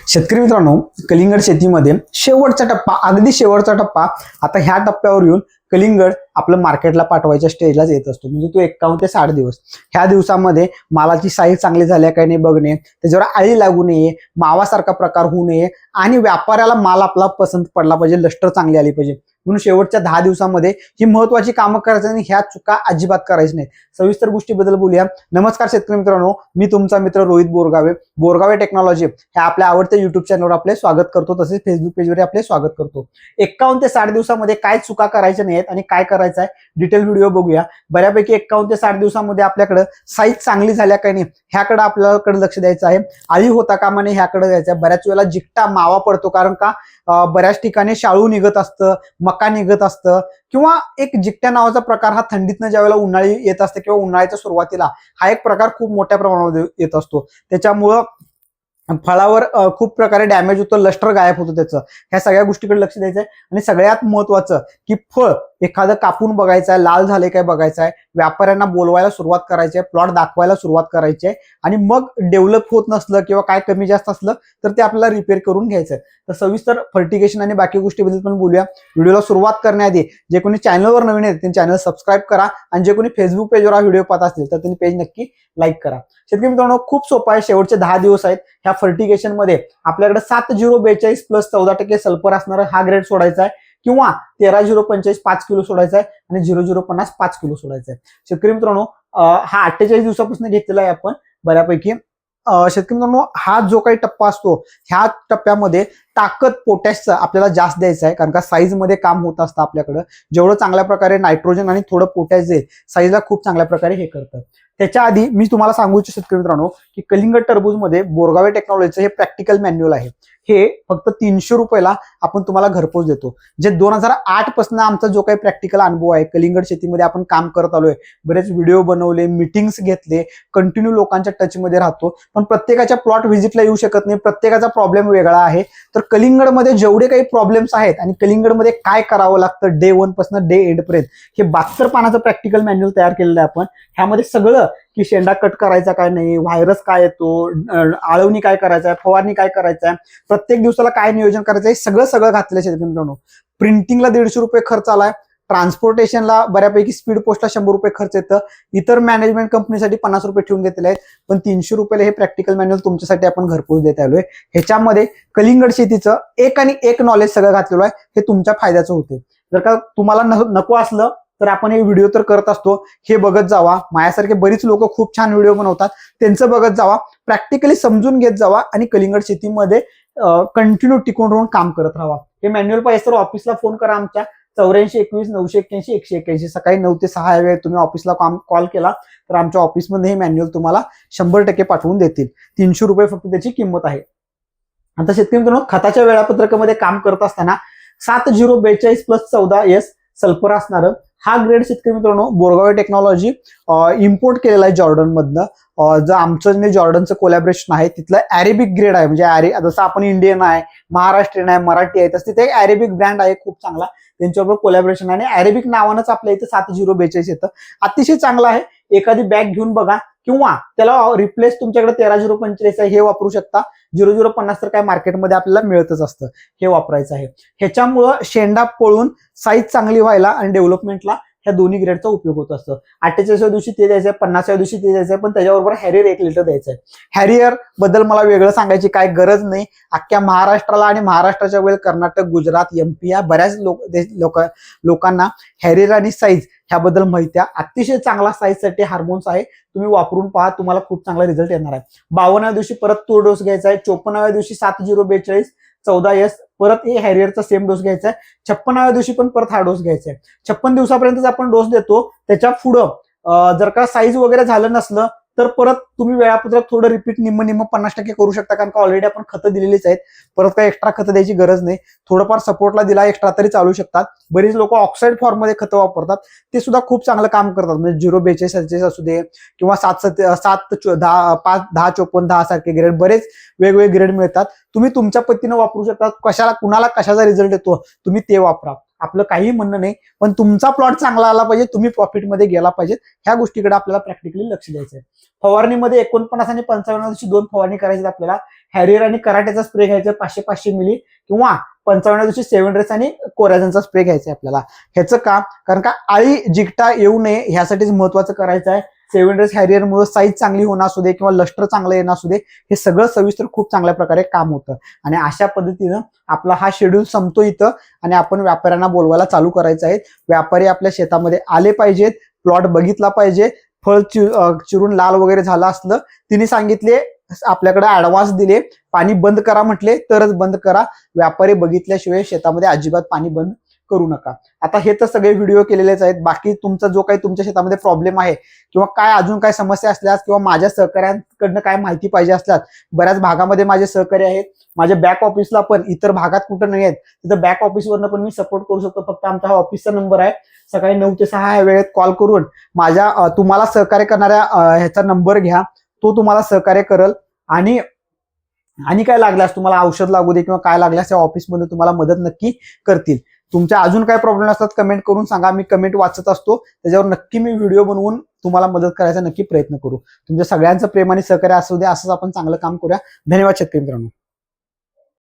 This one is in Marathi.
शेतकरी मित्रांनो, कलिंगड शेतीमध्ये शेवटचा टप्पा, अगदी शेवटचा टप्पा. आता ह्या टप्प्यावर येऊन कलिंगड आपलं मार्केटला पाठवायच्या स्टेजलाच येत असतो. म्हणजे तो 51 ते 60 दिवस. ह्या दिवसामध्ये मालाची साईज चांगली झाली काही नाही बघणे, त्याच्यावर आळी लागू नये, मावासारखा प्रकार होऊ नये आणि व्यापाऱ्याला माल आपला पसंत पडला पाहिजे, लष्टर चांगली आली पाहिजे. म्हणून शेवटच्या 10 दिवसामध्ये ही महत्वाची कामं करायची आणि ह्या चुका अजिबात करायची नाहीत. सविस्तर गोष्टीबद्दल बोलूया. नमस्कार शेतकरी मित्रांनो, मी तुमचा मित्र रोहित बोरगावे, बोरगावे टेक्नॉलॉजी ह्या आपल्या आवडत्या युट्यूब चॅनलवर आपले स्वागत करतो, तसेच फेसबुक पेजवर आपले स्वागत करतो. 51 ते 60 दिवसामध्ये काय चुका करायच्या नाहीत आणि काय करायचं आहे डिटेल व्हिडिओ बघूया. बऱ्यापैकी 51 ते 60 दिवसामध्ये आपल्याकडे साईज चांगली झाल्या काही नाही ह्याकडे आपल्याकडे लक्ष द्यायचं आहे. आळी होता कामा नये ह्याकडे द्यायचं आहे. बऱ्याच वेळेला जिकटा मावा पडतो, कारण का बऱ्याच ठिकाणी शाळू निघत असतं, मका निघत असतं, किंवा एक जिकट्या नावाचा प्रकार हा थंडीतनं ज्या वेळेला उन्हाळी येत असते किंवा उन्हाळ्याच्या सुरुवातीला हा एक प्रकार खूप मोठ्या प्रमाणामध्ये येत असतो. त्याच्यामुळं फळावर खूप प्रकारे डॅमेज होतो, लष्टर गायब होतो त्याचं. ह्या सगळ्या गोष्टीकडे लक्ष द्यायचं आहे. आणि सगळ्यात महत्वाचं की फळ एखादं कापून बघायचं आहे, लाल झाले काय बघायचं आहे, व्यापाऱ्यांना बोलवायला सुरुवात करायची आहे, प्लॉट दाखवायला सुरुवात करायची आहे, आणि मग डेव्हलप होत नसलं किंवा काय कमी जास्त असलं तर ते आपल्याला रिपेअर करून घ्यायचं आहे. तर सविस्तर फर्टिगेशन आणि बाकी गोष्टीबद्दल पण बोलूया. व्हिडिओला सुरुवात करण्याआधी जे कोणी चॅनलवर नवीन आहेत त्यांनी चॅनल सबस्क्राईब करा, आणि जे कोणी फेसबुक पेजवर हा व्हिडिओ पाहत असतील तर त्यांनी पेज नक्की लाईक करा. शेतकरी मित्रांनो, खूप सोपं आहे. शेवटचे 10 दिवस आहेत. ह्या फर्टिगेशन मध्ये आपल्याकडे 7042 प्लस 14% सल्फर असणारा हा ग्रेड सोडायचा आहे, किंवा 13045 5 किलो सोडायचा आहे, आणि 0050 5 किलो सोडायचा आहे. शेतकरी मित्रांनो, हा 48 दिवसापासून घेतलेला आहे आपण बऱ्यापैकी. शेतकरी मित्रांनो, हा जो काही टप्पा असतो ह्या टप्प्यामध्ये ताकद पोटॅशचं आपल्याला जास्त द्यायचं आहे, कारण का साईज मध्ये काम होत असतं आपल्याकडं. जेवढं चांगल्या प्रकारे नायट्रोजन आणि थोडं पोटॅश जाईल साईजला खूप चांगल्या प्रकारे हे करतं. त्याच्या आधी मी तुम्हाला सांगू इच्छितो शेतकरी मित्रांनो की कलिंगड टरबूज मध्ये बोरगावे टेक्नॉलॉजीचं हे प्रॅक्टिकल मॅन्युअल आहे. हे फक्त 300 रुपयाला आपण तुम्हाला घरपोच देतो. जे 2008 पासून आमचा जो काही प्रॅक्टिकल अनुभव आहे, कलिंगड शेतीमध्ये आपण काम करत आलोय, बरेच व्हिडिओ बनवले, मीटिंग्स घेतले, कंटिन्यू लोकांच्या टच मध्ये राहतो. पण प्रत्येकाच्या प्लॉट व्हिजिटला येऊ शकत नाही, प्रत्येकाचा प्रॉब्लेम वेगळा आहे. तर कलिंगडमध्ये जेवढे काही प्रॉब्लेम्स आहेत आणि कलिंगडमध्ये काय करावं लागतं डे 1 पासून डे एंड पर्यंत, हे 72 पानाचं प्रॅक्टिकल मॅन्युअल तयार केलेलं आहे आपण. ह्यामध्ये सगळं की शेंडा कट करायचा काय नाही, व्हायरस काय येतो, आळवणी काय करायचं आहे, फवारणी काय करायचं आहे, प्रत्येक दिवसाला काय नियोजन करायचं आहे, सगळं घातलं शेतकरी मित्रांनो. प्रिंटिंगला 150 रुपये खर्च आलाय, ट्रान्सपोर्टेशनला बऱ्यापैकी स्पीड पोस्टला 100 रुपये खर्च येतं, इतर मॅनेजमेंट कंपनीसाठी 50 रुपये ठेवून घेतलेले आहेत. पण 300 रुपयाला हे प्रॅक्टिकल मॅन्युअल तुमच्यासाठी आपण घरपोच देत आलोय. ह्याच्यामध्ये कलिंगड शेतीचं एक आणि एक नॉलेज सगळं घातलेलं आहे. हे तुमच्या फायद्याचं होते. जर का तुम्हाला नको असलं तर आपण हे व्हिडिओ तर करत असतो, हे बघत जावा. माझ्यासारखे बरीच लोक खूप छान व्हिडिओ बनवतात, त्यांचं बघत जावा, प्रॅक्टिकली समजून घेत जावा, आणि कलिंगड शेतीमध्ये कंटिन्यू टिकून राहून काम करत राहा. हे मॅन्युअल पाहिजे तर ऑफिसला फोन करा आमच्या 8421 981 181. सकाळी 9 ते 6 या वेळेत तुम्ही ऑफिसला कॉल केला तर आमच्या ऑफिसमध्ये हे मॅन्युअल तुम्हाला 100% पाठवून देतील. 300 रुपये फक्त त्याची किंमत आहे. आता शेतकरी मित्रांनो, खताच्या वेळापत्रकामध्ये काम करत असताना 7042 प्लस 14S सल्फर असणार हा ग्रेड शेतकरी मित्रांनो बोरगावे टेक्नॉलॉजी इम्पोर्ट केलेला आहे जॉर्डन मधनं. जर आमचं जे जॉर्डनचं कोलॅबरेशन आहे तिथलं अरेबिक ग्रेड आहे. म्हणजे जसं आपण इंडियन आहे, महाराष्ट्रीयन आहे, मराठी आहे, तसं तिथे अरेबिक ब्रँड आहे खूप चांगला, त्यांच्याबरोबर कोलॅबरेशन आहे. आणि अरेबिक नावानंच आपल्या इथे 7042 येतं. अतिशय चांगलं आहे. एखादी बॅग घेऊन बघा, किंवा त्याला रिप्लेस तुमच्याकडे 13045 आहे हे वापरू शकता. 0050 तर काय मार्केटमध्ये आपल्याला मिळतच असतं, हे वापरायचं आहे. ह्याच्यामुळं शेंडा पळून साईज चांगली व्हायला आणि डेव्हलपमेंटला ह्या दोन्ही ग्रेडचा उपयोग होत असतो. 48व्या दिवशी ते द्यायचंय, 50व्या दिवशी ते द्यायचंय, पण त्याच्याबरोबर हॅरियर 1 लिटर द्यायचंय. हॅरियर बद्दल मला वेगळं सांगायची काय गरज नाही. अख्ख्या महाराष्ट्राला आणि महाराष्ट्राच्या वेळ कर्नाटक, गुजरात, MP या बऱ्याच लोकांना हॅरियर आणि साईज ह्याबद्दल माहिती आहे. अतिशय चांगला साईजसाठी हार्मोन्स आहे, तुम्ही वापरून पहा, तुम्हाला खूप चांगला रिझल्ट येणार आहे. 52व्या दिवशी परत तो डोस घ्यायचा आहे. 54व्या दिवशी 7042 14S परत हे हॅरियरचा सेम डोस घ्यायचा आहे. 56व्या दिवशी पण परत हा डोस घ्यायचा आहे. 56 दिवसापर्यंत आपण डोस देतो. त्याच्या पुढं जर का साईज वगैरे झालं नसलं तर परत तुम्ही वेळापत्रक थोडं रिपीट निम्म 50% करू शकता, कारण का ऑलरेडी आपण खतं दिलेलीच आहेत. परत काही एक्स्ट्रा खतं द्यायची गरज नाही. थोडंफार सपोर्टला दिला एक्स्ट्रा तरी चालू शकतात. बरीच लोक ऑक्साईड फॉर्म मध्ये खतं वापरतात, ते सुद्धा खूप चांगलं काम करतात. म्हणजे 042 असू दे, किंवा 7 10 5 10 54 10 सारखे ग्रेड, बरेच वेगवेगळे ग्रेड मिळतात. तुम्ही तुमच्या पद्धतीने वापरू शकता. कुणाला कशाचा रिझल्ट येतो तुम्ही ते वापरा. आपलं काही म्हणणं नाही, पण तुमचा प्लॉट चांगला आला पाहिजे, तुम्ही प्रॉफिटमध्ये गेला पाहिजे, ह्या गोष्टीकडे आपल्याला प्रॅक्टिकली लक्ष द्यायचं आहे. फवारणीमध्ये 49 आणि 55 दिवशी 2 फवारणी करायची आपल्याला. हॅरियर आणि कराटेचा स्प्रे घ्यायचा 500-500 मिली, किंवा 55 दिवशी 7 रेस आणि कोरॅझनचा स्प्रे घ्यायचा आहे आपल्याला. ह्याचं काम, कारण का आळी जिगटा येऊ नये ह्यासाठीच महत्वाचं करायचं आहे. 7 रेस हॅरियरमुळे साईज चांगली होणं असू दे किंवा लष्टर चांगलं येणं असू दे, हे सगळं सविस्तर खूप चांगल्या प्रकारे काम होतं. आणि अशा पद्धतीनं आपला हा शेड्यूल संपतो इथं आणि आपण व्यापाऱ्यांना बोलवायला चालू करायचं आहे. व्यापारी आपल्या शेतामध्ये आले पाहिजेत, प्लॉट बघितला पाहिजे, फळ चिरून लाल वगैरे झालं असलं तिने सांगितले, आपल्याकडे ऍडव्हान्स दिले, पाणी बंद करा म्हटले तरच बंद करा. व्यापारी बघितल्याशिवाय शेतामध्ये अजिबात पाणी बंद करू नका. आता हे तर सगळे व्हिडिओ केलेलेच आहेत. बाकी तुमचा जो काही तुमच्या शेतामध्ये प्रॉब्लेम आहे किंवा काय अजून काय समस्या असल्यास किंवा माझ्या सहकाऱ्यांकडनं काय माहिती पाहिजे असल्यास, बऱ्याच भागामध्ये माझे सहकारी आहेत. माझ्या बॅक ऑफिसला पण इतर भागात कुठं नाही आहेत, तिथं बॅक ऑफिसवरनं पण मी सपोर्ट करू शकतो. फक्त आमचा हा ऑफिसचा नंबर आहे. सकाळी 9 ते 6 या वेळेत कॉल करून माझ्या तुम्हाला सहकार्य करणाऱ्या ह्याचा नंबर घ्या, तो तुम्हाला सहकार्य करल. आणि काय लागल्यास, तुम्हाला औषध लागू दे किंवा काय लागल्यास या ऑफिसमध्ये तुम्हाला मदत नक्की करतील. तुमच्या अजून काय प्रॉब्लेम असतात कमेंट करून सांगा, मी कमेंट वाचत असतो, त्याच्यावर नक्की मी व्हिडिओ बनवून तुम्हाला मदत करायचा नक्की प्रयत्न करू. तुमच्या सगळ्यांचं प्रेम आणि सहकार्य असू दे, असंच आपण चांगलं काम करूया. धन्यवाद शेतकरी मित्रांनो.